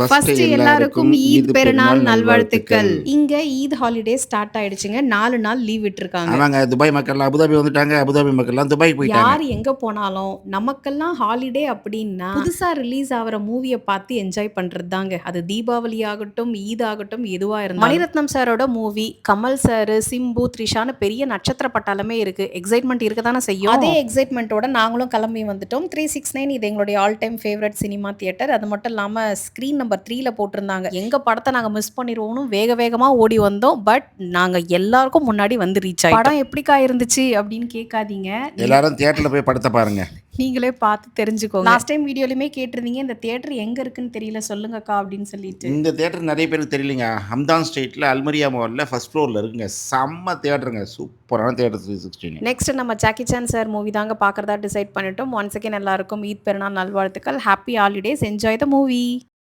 First எல்லாருக்கும் ஈத் பெருநாள் நல்வாழ்த்துக்கள். இங்க ஈத் ஹாலிடே ஸ்டார்ட் ஆயிடுச்சுங்க. 4 நாள் லீவ் விட்டுருக்காங்க. ஆமாங்க. துபாய் மக்கள்லாம் அபுதாபி வந்துட்டாங்க. அபுதாபி மக்கள்லாம் துபாய்க்கு போயிட்டாங்க. யார் எங்க போனாலும் நமக்கெல்லாம் ஹாலிடே அப்படின்னா, புதுசா ரிலீஸ் ஆகுற மூவிய பார்த்து என்ஜாய் பண்றது தாங்க. அது தீபாவளி ஆகட்டும், ஈத் ஆகட்டும் எதுவா இருந்தாலும். மணிரத்னம் சாரோட மூவி, கமல் சார், சிம்பு, த்ரிஷான்னு பெரிய நட்சத்திர பட்டாளமே இருக்கு. எக்ஸைட்மெண்ட் இருக்க தானே செய்யும். அதே எக்ஸைட்மெண்ட்டோட நாங்களும் கிளம்பி வந்துட்டோம். 369 இது எங்களுடைய all time favourite cinema theatre. அது மட்டும் இல்லாம ஸ்க்ரீன் நம்பர் 3ல போட்டிருந்தாங்க. எங்க படத்த நாங்க மிஸ் பண்ணிருவோம்னு வேக வேகமா ஓடி வந்தோம். பட் நாங்க எல்லாருக்கும் முன்னாடி வந்து ரீச் ஆயிட்டோம். படம் எப்படிக்கா இருந்துச்சு அப்படின்னு கேட்காதீங்க. எல்லாரும் தியேட்டர்ல போய் படத்த பாருங்க. நீங்களே பார்த்து தெரிஞ்சுக்கோங்க. லாஸ்ட் டைம் வீடியோலயுமே கேட்டிருந்தீங்க, இந்த தியேட்டர் எங்க இருக்குன்னு தெரியல சொல்லுங்கக்கா அப்படின்னு சொல்லிட்டு. இந்த தியேட்டர் நிறைய பேருக்கு தெரியலங்க. ஹம்தான் ஸ்ட்ரீட்ல அல்மரியா மால்ல ஃபர்ஸ்ட் ஃப்ளோர்ல இருக்குங்க. செம்ம தியேட்டருங்க. சூப்பரான தியேட்டர் 316. நெக்ஸ்ட் நம்ம ஜாக்கி சான் சார் மூவி தாங்க பார்க்கறதா டிசைட் பண்ணிட்டோம். ஒன்ஸ் அகைன் எல்லாருக்கும் ஈத் பெருநாள் நல்வாழ்த்துக்கள். Happy holidays. Enjoy the movie.